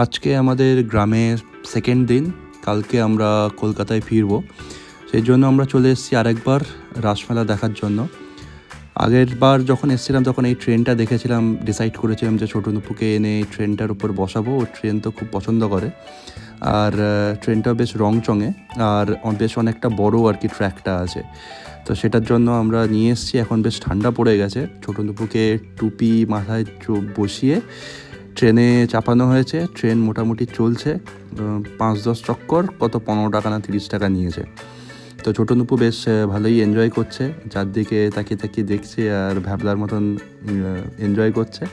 আজকে আমাদের গ্রামের সেকেন্ড দিন। কালকে আমরা কলকাতায় ফিরবো, সেই জন্য আমরা চলে এসেছি আরেকবার রাসমেলা দেখার জন্য। আগের বার যখন এসেছিলাম তখন এই ট্রেনটা দেখেছিলাম, ডিসাইড করেছিলাম যে ছোটো নুপুকে এনে এই ট্রেনটার উপর বসাবো। ও ট্রেন তো খুব পছন্দ করে, আর ট্রেনটাও বেশ রংচঙে, আর বেশ অনেকটা বড় আর কি ট্র্যাকটা আছে। তো সেটার জন্য আমরা নিয়ে এসেছি। এখন বেশ ঠান্ডা পড়ে গেছে, ছোটো নুপুকে টুপি মাথায় বসিয়ে ট্রেনে চাপানো হয়েছে। ট্রেন মোটামুটি চলছে 5-10 চক্কর, কত 15 টাকা না 30 টাকা নিয়েছে। তো ছোটো নুপু বেশ ভালোই এনজয় করছে, চারদিকে তাকিয়ে তাকিয়ে দেখছে আর ভ্যাবলার মতন এনজয় করছে।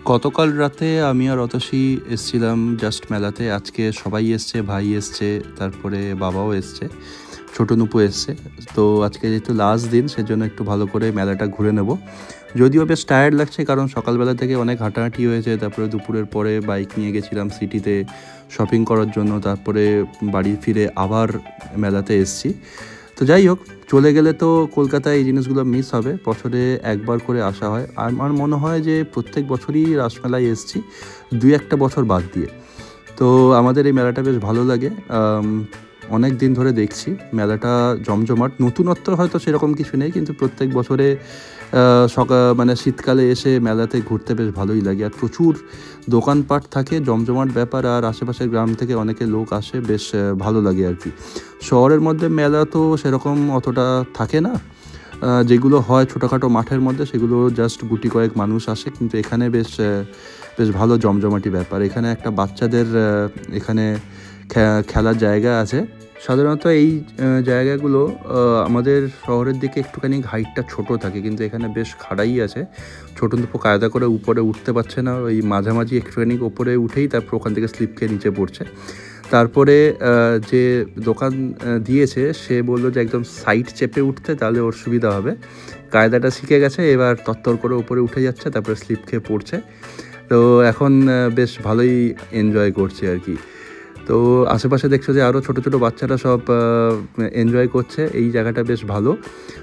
গতকাল রাতে আমি আর অতসী এসছিলাম জাস্ট মেলাতে। আজকে সবাই এসছে, ভাই এসছে, তারপরে বাবাও এসছে, ছোটো নুপু এসছে। তো আজকে যেহেতু লাস্ট দিন, সেজন্য একটু ভালো করে মেলাটা ঘুরে নেব। যদিও বেশ টায়ার্ড লাগছে, কারণ সকালবেলা থেকে অনেক হাঁটাহাঁটি হয়েছে। তারপরে দুপুরের পরে বাইক নিয়ে গেছিলাম সিটিতে শপিং করার জন্য, তারপরে বাড়ি ফিরে আবার মেলাতে এসছি। তো যাই হোক, চলে গেলে তো কলকাতায় এই জিনিসগুলো মিস হবে। বছরে একবার করে আসা হয়, আর আমার মনে হয় যে প্রত্যেক বছরই রাসমেলায় এসছি, 2-1 বছর বাদ দিয়ে। তো আমাদের এই মেলাটা বেশ ভালো লাগে। অনেক দিন ধরে দেখছি মেলাটা জমজমাট। নতুনত্ব হয়তো সেরকম কিছু নেই, কিন্তু প্রত্যেক বছরে মানে শীতকালে এসে মেলাতে ঘুরতে বেশ ভালোই লাগে। আর প্রচুর দোকানপাট থাকে, জমজমাট ব্যাপার, আর আশেপাশের গ্রাম থেকে অনেকে লোক আসে, বেশ ভালো লাগে আর কি। শহরের মধ্যে মেলা তো সেরকম অতটা থাকে না, যেগুলো হয় ছোটোখাটো মাঠের মধ্যে সেগুলো জাস্ট গুটি কয়েক মানুষ আসে। কিন্তু এখানে বেশ বেশ ভালো জমজমাটি ব্যাপার। এখানে একটা বাচ্চাদের এখানে খেলার জায়গা আছে। সাধারণত এই জায়গাগুলো আমাদের শহরের দিকে একটুখানি হাইটটা ছোট থাকে, কিন্তু এখানে বেশ খাড়াই আছে। ছোটো নুপু কায়দা করে উপরে উঠতে পারছে না, ওই মাঝামাঝি একটুখানি উপরে উঠেই তারপর ওখান থেকে স্লিপ খেয়ে নিচে পড়ছে। তারপরে যে দোকান দিয়েছে সে বললো যে একদম সাইড চেপে উঠতে, তাহলে ওর সুবিধা হবে। কায়দাটা শিখে গেছে, এবার তত্তর করে উপরে উঠে যাচ্ছে, তারপরে স্লিপ খেয়ে পড়ছে। তো এখন বেশ ভালোই এনজয় করছে আর কি। তো আশেপাশে দেখছো যে আরও ছোটো ছোটো বাচ্চারা সব এনজয় করছে। এই জায়গাটা বেশ ভালো।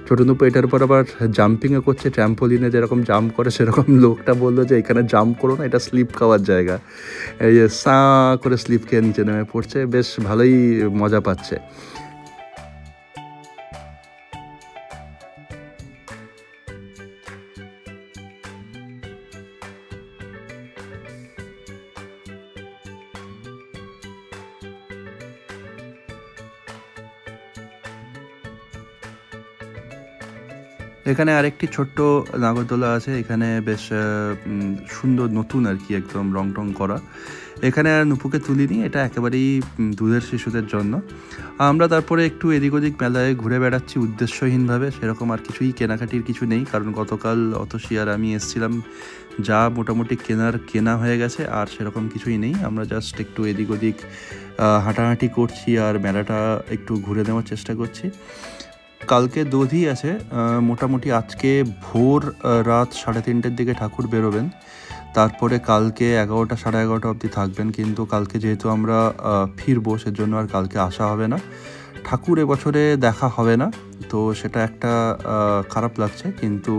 ছোটো নুপু এটার উপর আবার জাম্পিংও করছে, ট্র্যাম্পোলিনে যেরকম জাম্প করে সেরকম। লোকটা বললো যে এখানে জাম্প করো না, এটা স্লিপ খাওয়ার জায়গা। এই যে করে স্লিপ খেয়ে নিচে নেমে পড়ছে, বেশ ভালোই মজা পাচ্ছে। এখানে আরেকটি ছোট্ট নাগরদোলা আছে, এখানে বেশ সুন্দর নতুন আর কি, একদম রং টং করা। এখানে আর নুপুকে তুলিনি, এটা একেবারেই দুধের শিশুদের জন্য। আমরা তারপরে একটু এদিক ওদিক মেলায় ঘুরে বেড়াচ্ছি উদ্দেশ্যহীনভাবে। সেরকম আর কিছুই কেনাকাটির কিছু নেই, কারণ গতকাল অতসী আর আমি এসেছিলাম, যা মোটামুটি কেনা হয়ে গেছে, আর সেরকম কিছুই নেই। আমরা জাস্ট একটু এদিক ওদিক হাঁটাহাঁটি করছি আর মেলাটা একটু ঘুরে নেওয়ার চেষ্টা করছি। কালকে দধি আছে, মোটামুটি আজকে ভোর রাত 3:30-র দিকে ঠাকুর বেরোবেন। তারপরে কালকে 11টা 11:30 অবধি থাকবেন। কিন্তু কালকে যেহেতু আমরা ফিরবো, সেজন্য আর কালকে আসা হবে না। ঠাকুর এবছরে দেখা হবে না, তো সেটা একটা খারাপ লাগছে। কিন্তু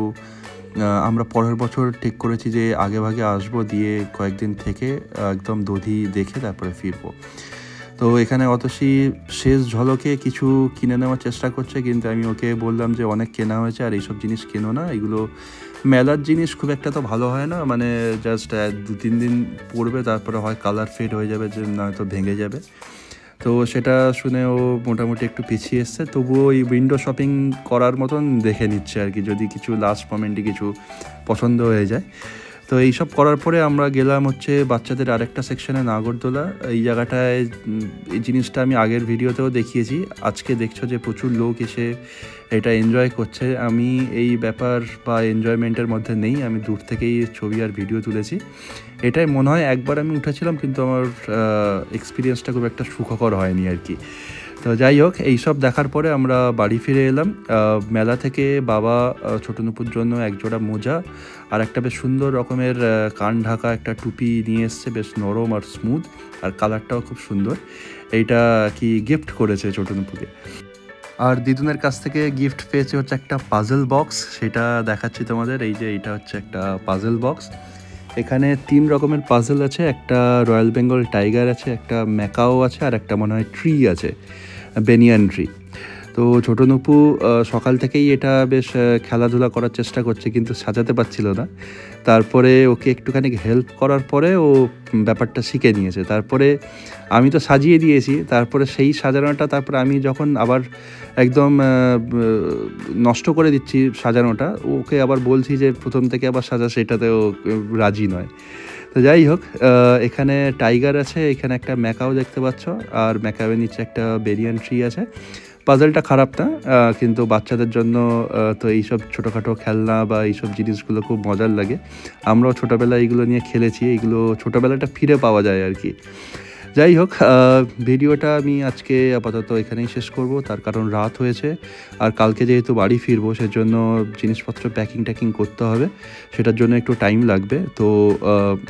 আমরা পরের বছর ঠিক করেছি যে আগে ভাগে আসবো, দিয়ে কয়েকদিন থেকে একদম দধি দেখে তারপরে ফিরবো। তো এখানে অতসী শেষ ঝলকে কিছু কিনে নেওয়ার চেষ্টা করছে, কিন্তু আমি ওকে বললাম যে অনেক কেনা হয়েছে, আর এইসব জিনিস কেনো না, এগুলো মেলার জিনিস খুব একটা তো ভালো হয় না, মানে জাস্ট 2-3 দিন পরবে, তারপরে হয় কালার ফেড হয়ে যাবে, যে নয়তো ভেঙে যাবে। তো সেটা শুনে ও মোটামুটি একটু পিছিয়ে এসছে। তবুও ওই উইন্ডো শপিং করার মতন দেখে নিচ্ছে আর কি, যদি কিছু লাস্ট মোমেন্টে কিছু পছন্দ হয়ে যায়। তো এইসব করার পরে আমরা গেলাম হচ্ছে বাচ্চাদের আরেকটা সেকশনে, নাগরদোলা। এই জায়গাটায় এই জিনিসটা আমি আগের ভিডিওতেও দেখিয়েছি। আজকে দেখছো যে প্রচুর লোক এসে এটা এনজয় করছে। আমি এই ব্যাপার বা এনজয়মেন্টের মধ্যে নেই, আমি দূর থেকেই ছবি আর ভিডিও তুলেছি। এটাই মনে হয় একবার আমি উঠেছিলাম, কিন্তু আমার এক্সপিরিয়েন্সটা খুব একটা সুখকর হয়নি আর কি। তো যাই হোক, এইসব দেখার পরে আমরা বাড়ি ফিরে এলাম। মেলা থেকে বাবা ছোটো নুপুর জন্য একজোড়া মোজা আর একটা বেশ সুন্দর রকমের কান ঢাকা একটা টুপি নিয়ে এসছে, বেশ নরম আর স্মুথ, আর কালারটাও খুব সুন্দর। এইটা কি গিফট করেছে ছোটো নুপুকে। আর দিদুনের কাছ থেকে গিফট পেয়েছে হচ্ছে একটা পাজল বক্স, সেটা দেখাচ্ছি তোমাদের। এই যে এইটা হচ্ছে একটা পাজল বক্স। এখানে 3 রকমের পাজল আছে, একটা রয়্যাল বেঙ্গল টাইগার আছে, একটা ম্যাকাও আছে, আর একটা মনে হয় ট্রি আছে, বেনিয়ান ট্রি। তো ছোটো নূপু সকাল থেকেই এটা বেশ খেলাধুলা করার চেষ্টা করছে, কিন্তু সাজাতে পারছিল না। তারপরে ওকে একটুখানি হেল্প করার পরে ও ব্যাপারটা শিখে নিয়েছে। তারপরে আমি তো সাজিয়ে দিয়েছি, তারপরে সেই সাজানোটা তারপরে আমি যখন আবার একদম নষ্ট করে দিচ্ছি সাজানোটা, ওকে আবার বলছি যে প্রথম থেকে আবার সাজা, সেটাতে ও রাজি নয়। তো যাই হোক, এখানে টাইগার আছে, এখানে একটা ম্যাকাও দেখতে পাচ্ছ, আর ম্যাকাওয়ের নিচে একটা বেরিয়ান ট্রি আছে। পাজলটা খারাপ না, কিন্তু বাচ্চাদের জন্য তো এইসব ছোটোখাটো খেলনা বা এইসব জিনিসগুলো খুব মজার লাগে। আমরাও ছোটোবেলায় এইগুলো নিয়ে খেলেছি, এইগুলো ছোটোবেলাটা ফিরে পাওয়া যায় আর কি। যাই হোক, ভিডিওটা আমি আজকে আপাতত এখানেই শেষ করব, তার কারণ রাত হয়েছে, আর কালকে যেহেতু বাড়ি ফিরবো সেজন্য জিনিসপত্র প্যাকিং করতে হবে, সেটার জন্য একটু টাইম লাগবে। তো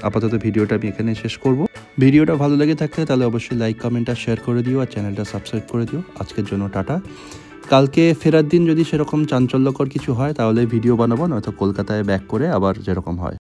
আপাতত ভিডিওটা আমি এখানেই শেষ করব। ভিডিওটা ভালো লেগে থাকলে তাহলে অবশ্যই লাইক, কমেন্ট আর শেয়ার করে দিও, আর চ্যানেলটা সাবস্ক্রাইব করে দিও। আজকের জন্য টাটা। কালকে ফেরার দিন যদি সেরকম চাঞ্চল্যকর কিছু হয় তাহলে ভিডিও বানাবো, নয়তো কলকাতায় ব্যাক করে আবার যেরকম হয়।